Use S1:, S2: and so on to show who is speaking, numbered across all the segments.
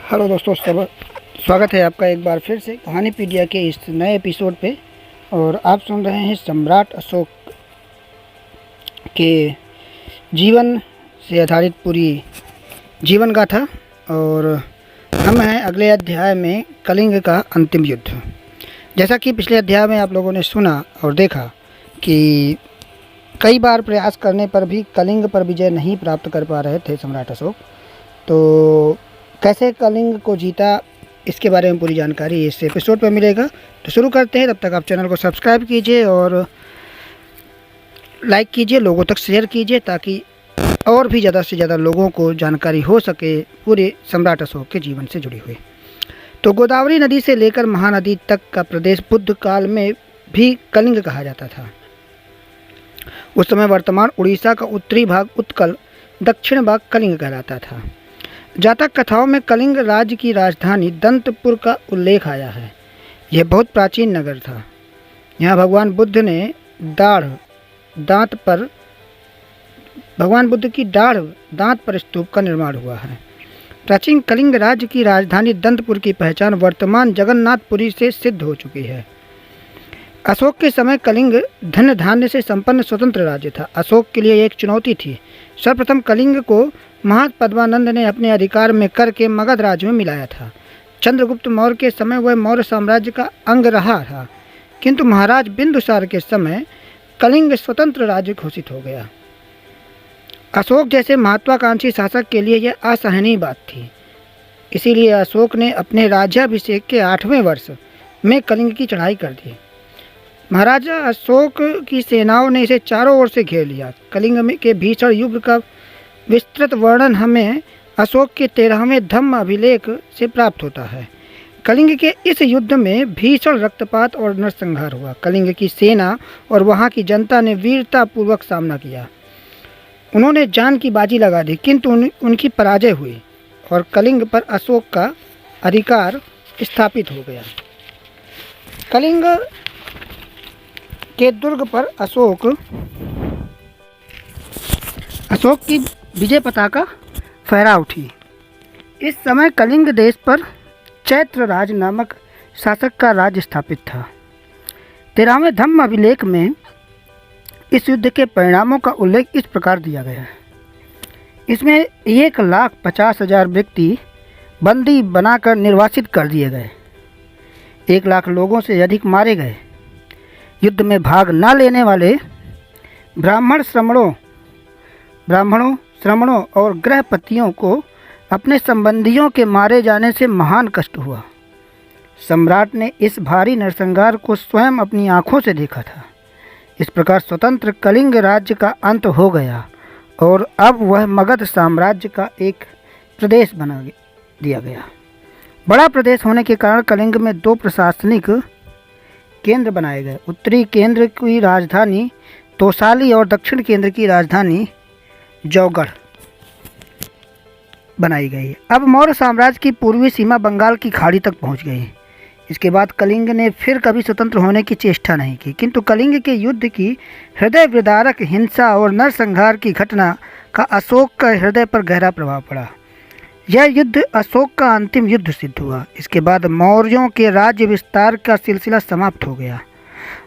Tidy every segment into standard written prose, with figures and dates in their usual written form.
S1: Hello दोस्तों, सब स्वागत है आपका एक बार फिर से कहानी पीडिया के इस नए एपिसोड पे। और आप सुन रहे हैं सम्राट अशोक के जीवन से आधारित पूरी जीवन गाथा। और हम हैं अगले अध्याय में, कलिंग का अंतिम युद्ध। जैसा कि पिछले अध्याय में आप लोगों ने सुना और देखा कि कई बार प्रयास करने पर भी कलिंग पर विजय नहीं प्राप्त कर पा रहे थे सम्राट अशोक। तो कैसे कलिंग को जीता, इसके बारे में पूरी जानकारी इस एपिसोड पर मिलेगा। तो शुरू करते हैं। तब तक आप चैनल को सब्सक्राइब कीजिए और लाइक कीजिए, लोगों तक शेयर कीजिए, ताकि और भी ज़्यादा से ज़्यादा लोगों को जानकारी हो सके पूरे सम्राट अशोक के जीवन से जुड़ी हुई। तो गोदावरी नदी से लेकर महानदी तक का प्रदेश बुद्ध काल में भी कलिंग कहा जाता था। उस समय वर्तमान उड़ीसा का उत्तरी भाग उत्कल, दक्षिण भाग कलिंग कहलाता था। जातक कथाओं में कलिंग राज्य की राजधानी दंतपुर का उल्लेख आया है। यह बहुत प्राचीन नगर था। यहाँ भगवान बुद्ध की दांत पर स्तूप का निर्माण हुआ है। प्राचीन कलिंग राज्य की राजधानी दंतपुर की पहचान वर्तमान जगन्नाथपुरी से सिद्ध हो चुकी है। अशोक के समय कलिंग धन धान्य से संपन्न स्वतंत्र राज्य था। अशोक के लिए एक चुनौती थी। सर्वप्रथम कलिंग को महापद्मानंद ने अपने अधिकार में करके मगध राज्य में मिलाया था। चंद्रगुप्त मौर्य के समय वह मौर्य साम्राज्य का अंग रहा था, किंतु महाराज बिंदुसार के समय कलिंग स्वतंत्र राज्य घोषित हो गया। अशोक जैसे महत्वाकांक्षी शासक के लिए यह असहनीय बात थी। इसीलिए अशोक ने अपने राज्याभिषेक के 8वें वर्ष में कलिंग की चढ़ाई कर दी। महाराजा अशोक की सेनाओं ने इसे चारों ओर से घेर लिया। कलिंग के भीषण युद्ध का विस्तृत वर्णन हमें अशोक के 13वें धम्म अभिलेख से प्राप्त होता है। कलिंग के इस युद्ध में भीषण रक्तपात और नरसंहार हुआ। कलिंग की सेना और वहां की जनता ने वीरतापूर्वक सामना किया। उन्होंने जान की बाजी लगा दी, किंतु उनकी पराजय हुई और कलिंग पर अशोक का अधिकार स्थापित हो गया। कलिंग के दुर्ग पर अशोक की विजय पताका फहरा उठी। इस समय कलिंग देश पर चैत्रराज नामक शासक का राज्य स्थापित था। 13वें धम्म अभिलेख में इस युद्ध के परिणामों का उल्लेख इस प्रकार दिया गया है। इसमें 1,50,000 व्यक्ति बंदी बनाकर निर्वासित कर दिए गए। 1 लाख लोगों से अधिक मारे गए। युद्ध में भाग न लेने वाले ब्राह्मणों, श्रमणों और गृहपतियों को अपने संबंधियों के मारे जाने से महान कष्ट हुआ। सम्राट ने इस भारी नरसंहार को स्वयं अपनी आंखों से देखा था। इस प्रकार स्वतंत्र कलिंग राज्य का अंत हो गया और अब वह मगध साम्राज्य का एक प्रदेश बना दिया गया। बड़ा प्रदेश होने के कारण कलिंग में 2 प्रशासनिक केंद्र बनाए गए। उत्तरी केंद्र की राजधानी तोसाली और दक्षिण केंद्र की राजधानी जौगढ़ बनाई गई। अब मौर्य साम्राज्य की पूर्वी सीमा बंगाल की खाड़ी तक पहुंच गई। इसके बाद कलिंग ने फिर कभी स्वतंत्र होने की चेष्टा नहीं की, किंतु कलिंग के युद्ध की हृदय विदारक हिंसा और नरसंहार की घटना का अशोक का हृदय पर गहरा प्रभाव पड़ा। यह युद्ध अशोक का अंतिम युद्ध सिद्ध हुआ। इसके बाद मौर्यों के राज्य विस्तार का सिलसिला समाप्त हो गया।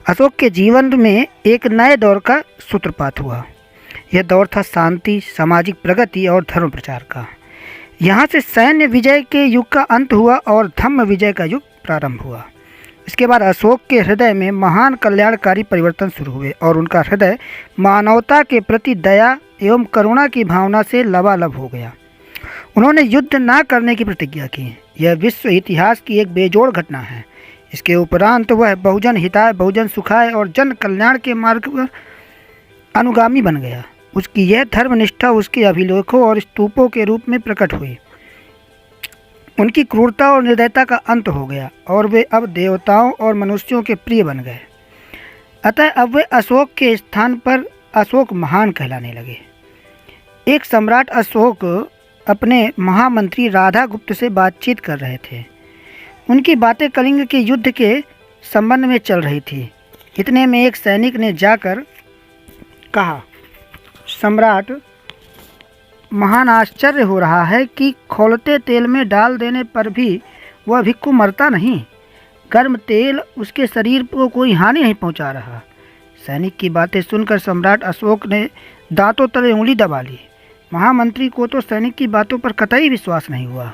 S1: अशोक के जीवन में एक नए दौर का सूत्रपात हुआ। यह दौर था शांति, सामाजिक प्रगति और धर्म प्रचार का। यहाँ से सैन्य विजय के युग का अंत हुआ और धम्म विजय का युग प्रारंभ हुआ। इसके बाद अशोक के हृदय में महान कल्याणकारी परिवर्तन शुरू हुए और उनका हृदय मानवता के प्रति दया एवं करुणा की भावना से लबालब हो गया। उन्होंने युद्ध न करने की प्रतिज्ञा की। यह विश्व इतिहास की एक बेजोड़ घटना है। इसके उपरांत वह बहुजन हिताय, बहुजन सुखाय और जन कल्याण के मार्ग पर अनुगामी बन गया। उसकी यह धर्मनिष्ठा उसके अभिलेखों और स्तूपों के रूप में प्रकट हुई। उनकी क्रूरता और निर्दयता का अंत हो गया और वे अब देवताओं और मनुष्यों के प्रिय बन गए। अतः अब वे अशोक के स्थान पर अशोक महान कहलाने लगे। एक सम्राट अशोक अपने महामंत्री राधागुप्त से बातचीत कर रहे थे। उनकी बातें कलिंग के युद्ध के संबंध में चल रही थी। इतने में एक सैनिक ने जाकर कहा, सम्राट महान आश्चर्य हो रहा है कि खौलते तेल में डाल देने पर भी वह भिक्खु मरता नहीं। गर्म तेल उसके शरीर को कोई हानि नहीं पहुंचा रहा। सैनिक की बातें सुनकर सम्राट अशोक ने दांतों तले उंगली दबा ली। महामंत्री को तो सैनिक की बातों पर कतई विश्वास नहीं हुआ।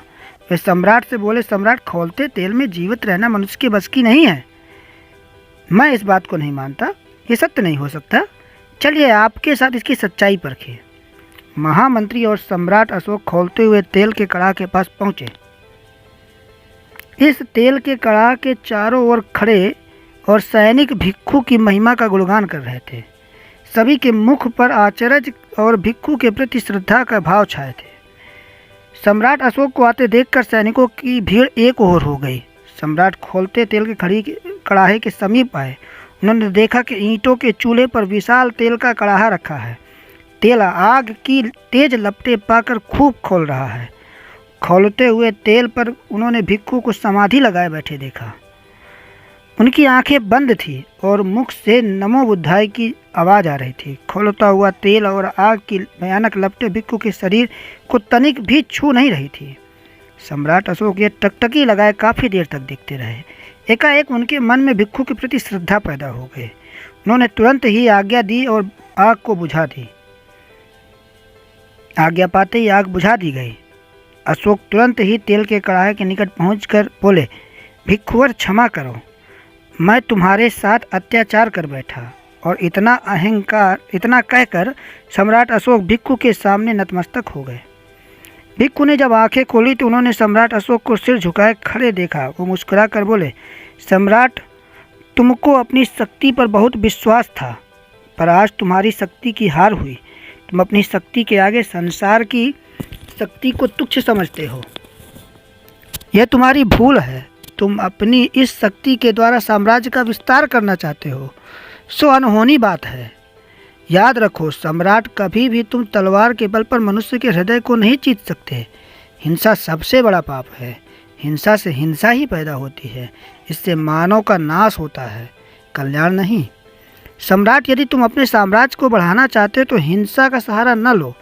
S1: वे सम्राट से बोले, सम्राट, खौलते तेल में जीवित रहना मनुष्य के बस की नहीं है। मैं इस बात को नहीं मानता, ये सत्य नहीं हो सकता। चलिए आपके साथ इसकी सच्चाई परखें। महामंत्री और सम्राट अशोक खौलते हुए तेल के कड़ाह के पास पहुंचे। इस तेल के कड़ाह के चारों ओर खड़े और सैनिक भिक्खु की महिमा का गुणगान कर रहे थे। सभी के मुख पर आश्चर्य और भिक्खु के प्रति श्रद्धा का भाव छाए थे। सम्राट अशोक को आते देखकर सैनिकों की भीड़ एक ओर हो गई। सम्राट खौलते तेल के कड़ाहे के समीप आए। उन्होंने देखा कि ईंटों के चूल्हे पर विशाल तेल का कड़ाहा रखा है। तेल आग की तेज लपटें पाकर खूब खौल रहा है। खौलते हुए तेल पर उन्होंने भिक्खु को समाधि लगाए बैठे देखा। उनकी आंखें बंद थी और मुख से नमो बुद्धाय की आवाज़ आ रही थी। खौलता हुआ तेल और आग की भयानक लपटें भिक्खु के शरीर को तनिक भी छू नहीं रही थी। सम्राट अशोक ये टकटकी लगाए काफ़ी देर तक देखते रहे। एकाएक उनके मन में भिक्खु के प्रति श्रद्धा पैदा हो गई। उन्होंने तुरंत ही आज्ञा दी और आग को बुझा दी। आज्ञा पाते ही आग बुझा दी गई। अशोक तुरंत ही तेल के कड़ाहे के निकट पहुंचकर बोले, भिक्खुवर, क्षमा करो, मैं तुम्हारे साथ अत्याचार कर बैठा। और इतना कहकर सम्राट अशोक भिक्खु के सामने नतमस्तक हो गए। भिक्खु ने जब आंखें खोली तो उन्होंने सम्राट अशोक को सिर झुकाए खड़े देखा। वो मुस्कुरा कर बोले, सम्राट, तुमको अपनी शक्ति पर बहुत विश्वास था, पर आज तुम्हारी शक्ति की हार हुई। तुम अपनी शक्ति के आगे संसार की शक्ति को तुच्छ समझते हो। यह तुम्हारी भूल है। तुम अपनी इस शक्ति के द्वारा साम्राज्य का विस्तार करना चाहते हो। सो अनहोनी बात है। याद रखो, सम्राट, कभी भी तुम तलवार के बल पर मनुष्य के हृदय को नहीं जीत सकते। हिंसा सबसे बड़ा पाप है। हिंसा से हिंसा ही पैदा होती है। इससे मानव का नाश होता है, कल्याण नहीं। सम्राट, यदि तुम अपने साम्राज्य को बढ़ाना चाहते हो तो हिंसा का सहारा न लो।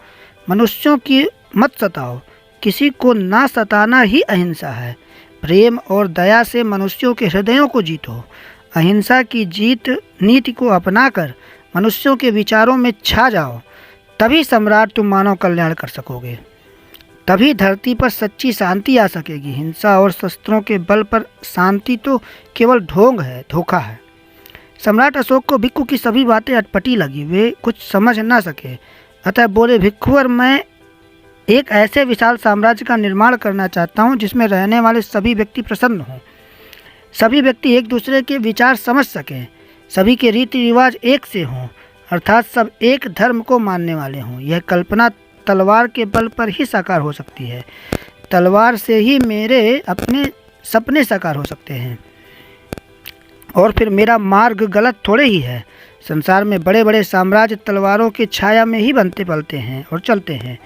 S1: मनुष्यों की मत सताओ। किसी को ना सताना ही अहिंसा है। प्रेम और दया से मनुष्यों के हृदयों को जीतो। अहिंसा की जीत नीति को अपनाकर मनुष्यों के विचारों में छा जाओ। तभी सम्राट तुम मानव कल्याण कर सकोगे। तभी धरती पर सच्ची शांति आ सकेगी। हिंसा और शस्त्रों के बल पर शांति तो केवल ढोंग है, धोखा है। सम्राट अशोक को भिक्खु की सभी बातें अटपटी लगी। वे कुछ समझ ना सके, अतः बोले, भिक्खुवर, मैं एक ऐसे विशाल साम्राज्य का निर्माण करना चाहता हूँ जिसमें रहने वाले सभी व्यक्ति प्रसन्न हों। सभी व्यक्ति एक दूसरे के विचार समझ सकें। सभी के रीति रिवाज एक से हों, अर्थात सब एक धर्म को मानने वाले हों। यह कल्पना तलवार के बल पर ही साकार हो सकती है। तलवार से ही मेरे अपने सपने साकार हो सकते हैं। और फिर मेरा मार्ग गलत थोड़े ही है। संसार में बड़े बड़े साम्राज्य तलवारों की छाया में ही बनते पलते हैं और चलते हैं।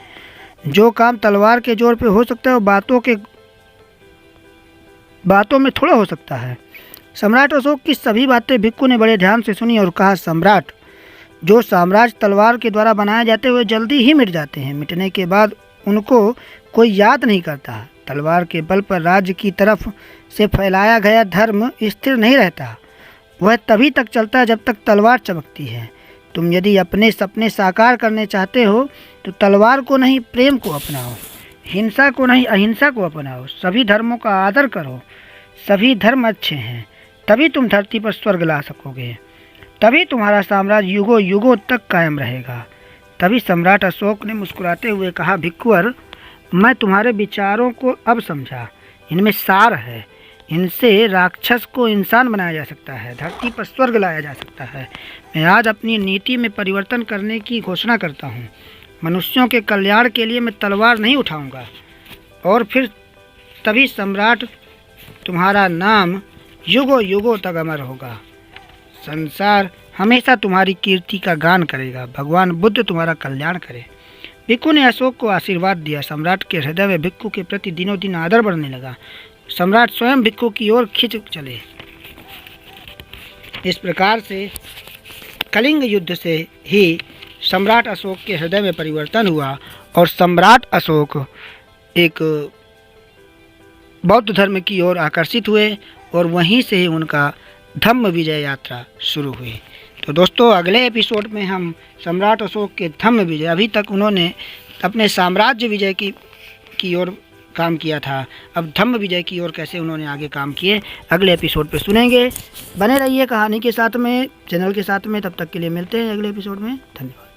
S1: जो काम तलवार के जोर पे हो सकता है वो बातों में थोड़ा हो सकता है। सम्राट अशोक की सभी बातें भिक्खु ने बड़े ध्यान से सुनी और कहा, सम्राट, जो साम्राज्य तलवार के द्वारा बनाए जाते हुए जल्दी ही मिट जाते हैं। मिटने के बाद उनको कोई याद नहीं करता। तलवार के बल पर राज्य की तरफ से फैलाया गया धर्म स्थिर नहीं रहता। वह तभी तक चलता है जब तक तलवार चमकती है। तुम यदि अपने सपने साकार करने चाहते हो तो तलवार को नहीं, प्रेम को अपनाओ। हिंसा को नहीं, अहिंसा को अपनाओ। सभी धर्मों का आदर करो। सभी धर्म अच्छे हैं। तभी तुम धरती पर स्वर्ग ला सकोगे। तभी तुम्हारा साम्राज्य युगों युगों तक कायम रहेगा। तभी सम्राट अशोक ने मुस्कुराते हुए कहा, भिक्खुवर, मैं तुम्हारे विचारों को अब समझा। इनमें सार है। इनसे राक्षस को इंसान बनाया जा सकता है, धरती पर स्वर्ग लाया जा सकता है। मैं आज अपनी नीति में परिवर्तन करने की घोषणा करता हूँ। मनुष्यों के कल्याण के लिए मैं तलवार नहीं उठाऊंगा। और फिर तभी सम्राट, तुम्हारा नाम युगों युगों तक अमर होगा। संसार हमेशा तुम्हारी कीर्ति का गान करेगा। भगवान बुद्ध तुम्हारा कल्याण करे। भिक्खु ने अशोक को आशीर्वाद दिया। सम्राट के हृदय में भिक्खु के प्रति दिनों दिन आदर बढ़ने लगा। सम्राट स्वयं भिक्खु की ओर खिंच चले। इस प्रकार से कलिंग युद्ध से ही सम्राट अशोक के हृदय में परिवर्तन हुआ और सम्राट अशोक एक बौद्ध धर्म की ओर आकर्षित हुए और वहीं से ही उनका धम्म विजय यात्रा शुरू हुई। तो दोस्तों, अगले एपिसोड में हम सम्राट अशोक के धम्म विजय, अभी तक उन्होंने अपने साम्राज्य विजय की ओर काम किया था, अब धम्म विजय की ओर कैसे उन्होंने आगे काम किए, अगले एपिसोड पे सुनेंगे। बने रहिए कहानी के साथ में, चैनल के साथ में। तब तक के लिए मिलते हैं अगले एपिसोड में। धन्यवाद।